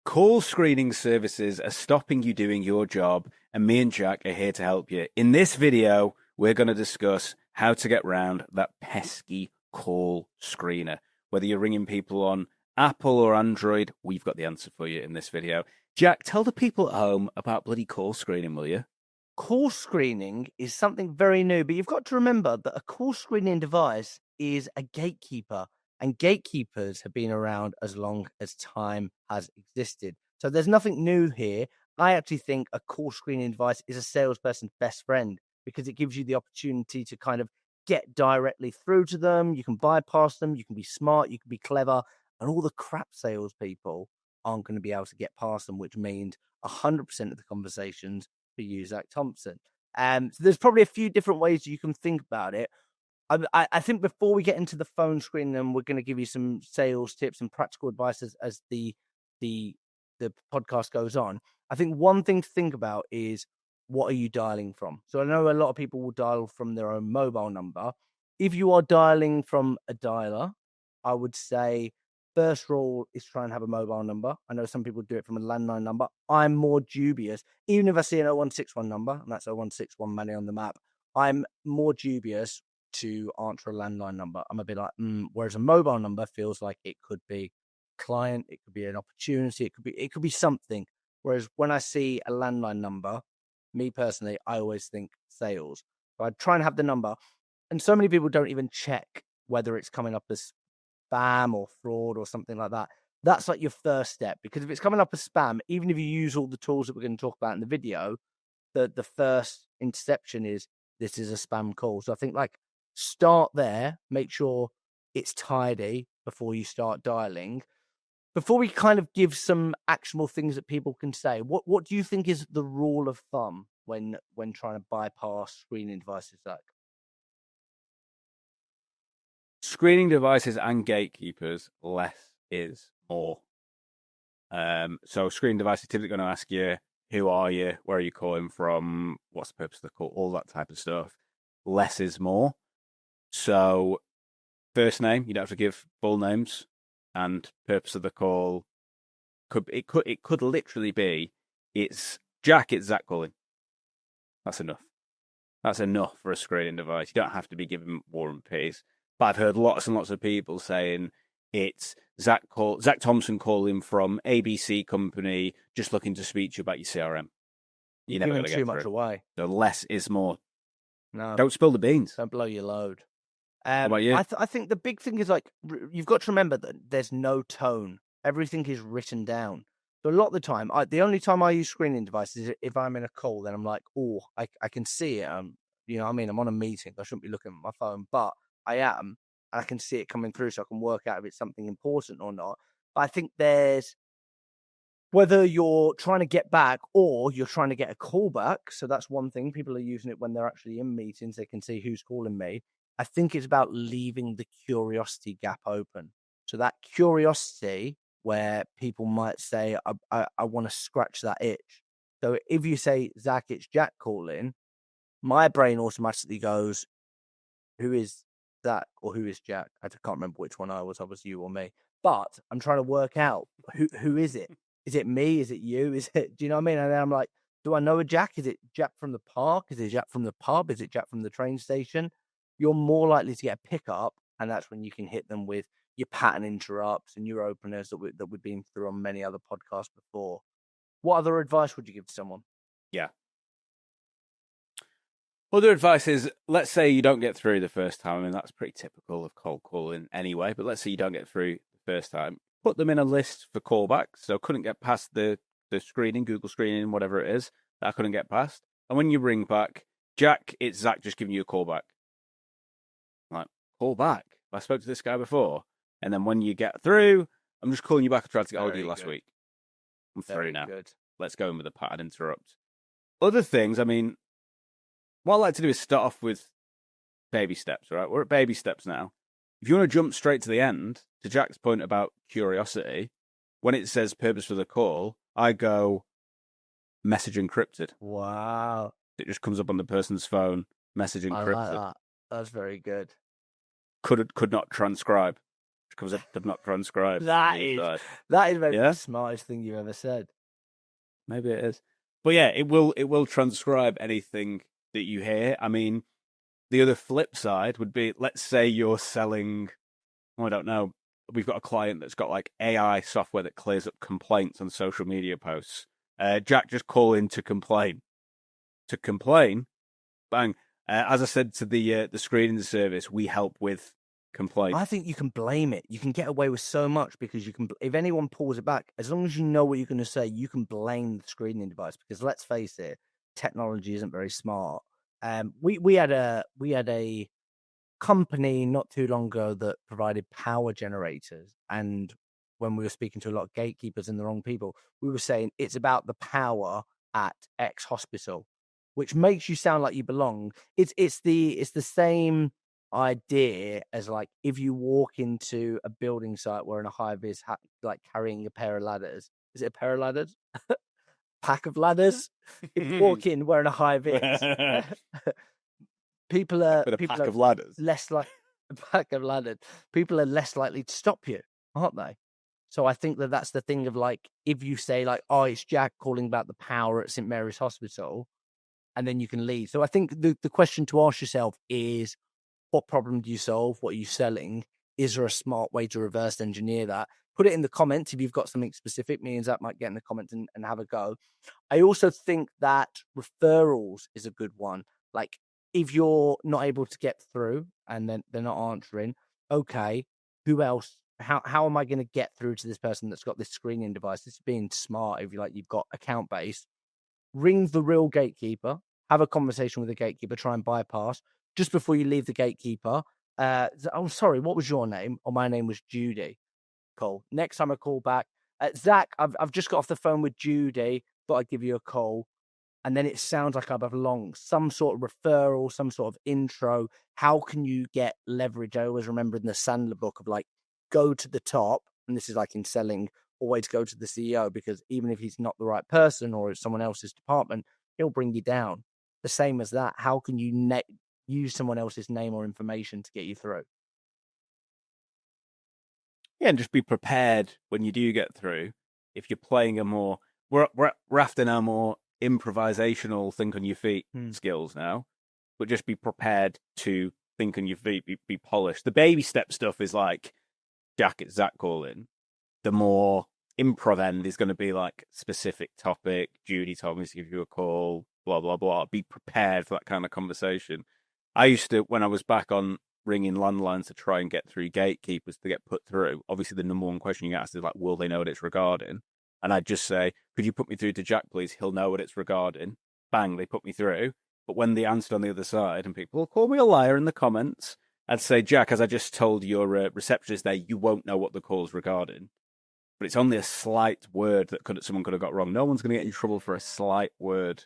Call screening services are stopping you doing your job, and me and Jack are here to help you. In this video, we're going to discuss how to get round that pesky call screener. Whether you're ringing people on Apple or Android, we've got the answer for you in this video. Jack, tell the people at home about bloody call screening, will you? Call screening is something very new, but you've got to remember that a call screening device is a gatekeeper, and gatekeepers have been around as long as time has existed. So there's nothing new here. I actually think a call screening device is a salesperson's best friend because it gives you the opportunity to kind of get directly through to them. You can bypass them. You can be smart. You can be clever. And all the crap salespeople aren't going to be able to get past them, which means 100% of the conversations for you, Zach Thompson. So there's probably a few different ways you can think about it. I think before we get into the phone screen, then we're going to give you some sales tips and practical advice as the podcast goes on. I think one thing to think about is, what are you dialing from? So I know a lot of people will dial from their own mobile number. If you are dialing from a dialer, I would say first rule is try and have a mobile number. I know some people do it from a landline number. I'm more dubious. Even if I see an 0161 number, and that's 0161 money on the map, I'm more dubious to answer a landline number. I'm a bit like, whereas a mobile number feels like it could be client, it could be an opportunity, it could be something. Whereas when I see a landline number, me personally, I always think sales. So I try and have the number. And so many people don't even check whether it's coming up as spam or fraud or something like that. That's like your first step, because if it's coming up as spam, even if you use all the tools that we're going to talk about in the video, the first interception is, this is a spam call. So I think, like, start there, make sure it's tidy before you start dialing. Before we kind of give some actionable things that people can say, what do you think is the rule of thumb when trying to bypass screening devices, Zach? Screening devices and gatekeepers, less is more. So screening devices typically going to ask you, who are you? Where are you calling from? What's the purpose of the call? All that type of stuff. Less is more. So first name, you don't have to give full names, and purpose of the call could literally be, it's Jack, it's Zach calling. That's enough. That's enough for a screening device. You don't have to be giving War and Peace. But I've heard lots and lots of people saying it's Zach Thompson calling from ABC company, just looking to speak to you about your CRM. You're never going to get too much away. So less is more. No, don't spill the beans. Don't blow your load. How about you? I think the big thing is, like, you've got to remember that there's no tone. Everything is written down. So a lot of the time, the only time I use screening devices is if I'm in a call. Then I'm like, oh, I can see it. You know what I mean? I'm on a meeting. I shouldn't be looking at my phone, but I am, and I can see it coming through, so I can work out if it's something important or not. But I think there's, whether you're trying to get back or you're trying to get a call back. So that's one thing. People are using it when they're actually in meetings. They can see who's calling me. I think it's about leaving the curiosity gap open. So that curiosity where people might say, I want to scratch that itch. So if you say, Zach, it's Jack calling, my brain automatically goes, who is Zach or who is Jack? I can't remember which one I was you or me. But I'm trying to work out, who is it? Is it me? Is it you? Is it, do you know what I mean? And then I'm like, do I know a Jack? Is it Jack from the park? Is it Jack from the pub? Is it Jack from the train station? You're more likely to get a pickup, and that's when you can hit them with your pattern interrupts and your openers that we've been through on many other podcasts before. What other advice would you give to someone? Yeah. Other advice is, let's say you don't get through the first time. I mean, that's pretty typical of cold calling anyway, but let's say you don't get through the first time. Put them in a list for callbacks. So couldn't get past the screening, Google screening, whatever it is, that I couldn't get past. And when you ring back, Jack, it's Zach just giving you a call back. Like, call back? I spoke to this guy before. And then when you get through, I'm just calling you back. I tried to get hold of you last week. I'm through now. Good. Let's go in with a pattern interrupt. Other things, I mean, what I like to do is start off with baby steps, right? We're at baby steps now. If you want to jump straight to the end, to Jack's point about curiosity, when it says purpose for the call, I go message encrypted. Wow. It just comes up on the person's phone, message encrypted. I like that. That's very good. Could not transcribe. which comes up to not transcribe. That is maybe Yeah? the smartest thing you've ever said. Maybe it is. But yeah, it will transcribe anything that you hear. I mean, the other flip side would be, let's say you're selling, I don't know, we've got a client that's got like AI software that clears up complaints on social media posts. Jack, just call in to complain. To complain, bang. As I said to the screening service, we help with complaints. I think you can blame it. You can get away with so much because you can. If anyone pulls it back, as long as you know what you're going to say, you can blame the screening device. Because let's face it, technology isn't very smart. We had a company not too long ago that provided power generators, and when we were speaking to a lot of gatekeepers and the wrong people, we were saying it's about the power at X hospital, which makes you sound like you belong. It's the same idea as like if you walk into a building site wearing a high vis hat, like carrying a pair of ladders. Is it a pair of ladders? Pack of ladders. If you walk in wearing a high vis, people are with a pack of ladders. less like a pack of ladders. People are less likely to stop you, aren't they? So I think that that's the thing of like if you say like, oh, it's Jack calling about the power at St Mary's Hospital, and then you can leave. So I think the question to ask yourself is, what problem do you solve? What are you selling? Is there a smart way to reverse engineer that? Put it in the comments if you've got something specific. Me and Zach might get in the comments and have a go. I also think that referrals is a good one. Like if you're not able to get through and then they're not answering, okay, who else? How am I going to get through to this person that's got this screening device? This is being smart. If you like, you've got account base. Ring the real gatekeeper. Have a conversation with the gatekeeper. Try and bypass just before you leave the gatekeeper. I'm sorry, what was your name? Oh, my name was Judy. Cool. Next time I call back, Zach, I've just got off the phone with Judy. Thought I'd give you a call. And then it sounds like I belong. Some sort of referral, some sort of intro. How can you get leverage? I always remember in the Sandler book of like, go to the top. And this is like in selling, always go to the CEO, because even if he's not the right person or it's someone else's department, he'll bring you down. The same as that. How can you use someone else's name or information to get you through? Yeah, and just be prepared when you do get through. If you're playing a more, we're after now more improvisational, think on your feet skills now, but just be prepared to think on your feet, be polished. The baby step stuff is like Jack, it's Zach calling. The more improv end is going to be like specific topic. Judy told me to give you a call, blah, blah, blah. Be prepared for that kind of conversation. I used to, when I was back on ringing landlines to try and get through gatekeepers to get put through, obviously the number one question you ask is like, will they know what it's regarding? And I'd just say, could you put me through to Jack, please? He'll know what it's regarding. Bang, they put me through. But when they answered on the other side, and people will call me a liar in the comments, I'd say, Jack, as I just told your receptionist there, you won't know what the call's regarding. But it's only a slight word that someone could have got wrong. No one's going to get in trouble for a slight word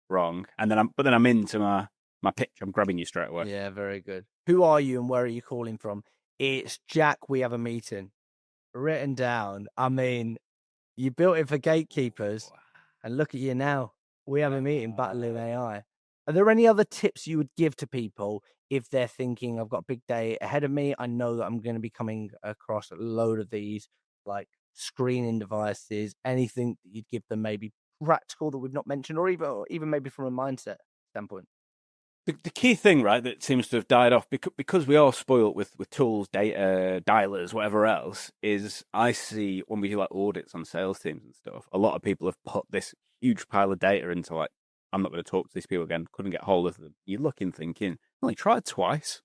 wrong. And then I'm into my pitch. I'm grabbing you straight away. Yeah, very good. Who are you and where are you calling from? It's Jack. We have a meeting. Written down. I mean, you built it for gatekeepers, and look at you now. We have a meeting battling AI. Are there any other tips you would give to people if they're thinking, I've got a big day ahead of me? I know that I'm going to be coming across a load of these, like screening devices, anything that you'd give them maybe practical that we've not mentioned, or even maybe from a mindset standpoint? The key thing, right, that seems to have died off because we are spoilt with tools, data, dialers, whatever else, is I see when we do like audits on sales teams and stuff, a lot of people have put this huge pile of data into like, I'm not going to talk to these people again, couldn't get hold of them. You're looking, thinking, only tried twice.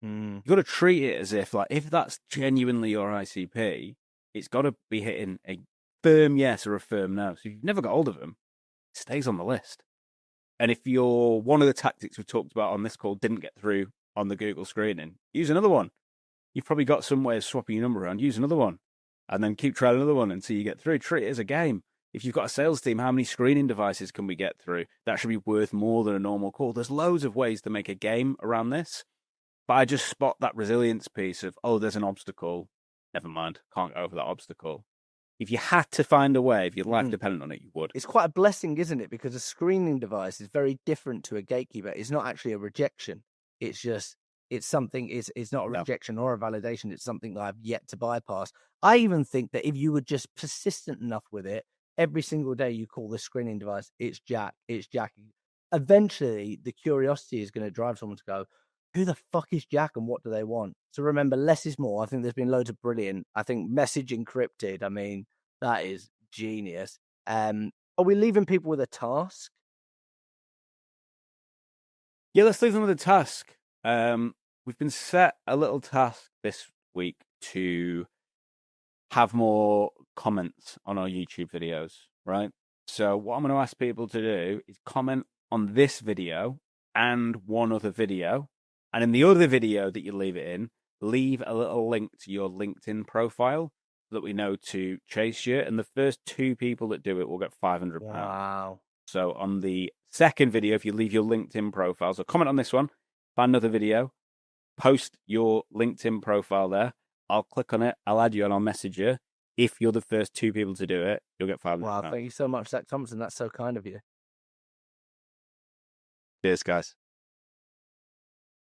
You've got to treat it as if, like, if that's genuinely your ICP, it's got to be hitting a firm yes or a firm no. So if you've never got hold of them, it stays on the list. And if you're one of the tactics we've talked about on this call didn't get through on the Google screening, use another one. You've probably got some way of swapping your number around. Use another one. And then keep trying another one until you get through. Treat it as a game. If you've got a sales team, how many screening devices can we get through? That should be worth more than a normal call. There's loads of ways to make a game around this. But I just spot that resilience piece of, oh, there's an obstacle. Never mind. Can't go over that obstacle. If you had to find a way, if your life depended on it, you would. It's quite a blessing, isn't it? Because a screening device is very different to a gatekeeper. It's not actually a rejection. It's just It's something. It's not a No. rejection or a validation. It's something that I've yet to bypass. I even think that if you were just persistent enough with it, every single day you call this screening device, it's Jack. It's Jack. Eventually, the curiosity is going to drive someone to go, who the fuck is Jack and what do they want? So remember, less is more. I think there's been loads of brilliant. I think message encrypted. I mean, that is genius. Are we leaving people with a task? Yeah, let's leave them with a task. We've been set a little task this week to have more comments on our YouTube videos, right? So what I'm going to ask people to do is comment on this video and one other video. And in the other video that you leave it in, leave a little link to your LinkedIn profile so that we know to chase you. And the first 2 people that do it will get £500. Wow. So on the second video, if you leave your LinkedIn profile, so comment on this one, find another video, post your LinkedIn profile there. I'll click on it, I'll add you, and I'll message you. If you're the first 2 people to do it, you'll get £500. Wow, thank you so much, Zach Thompson. That's so kind of you. Cheers, guys.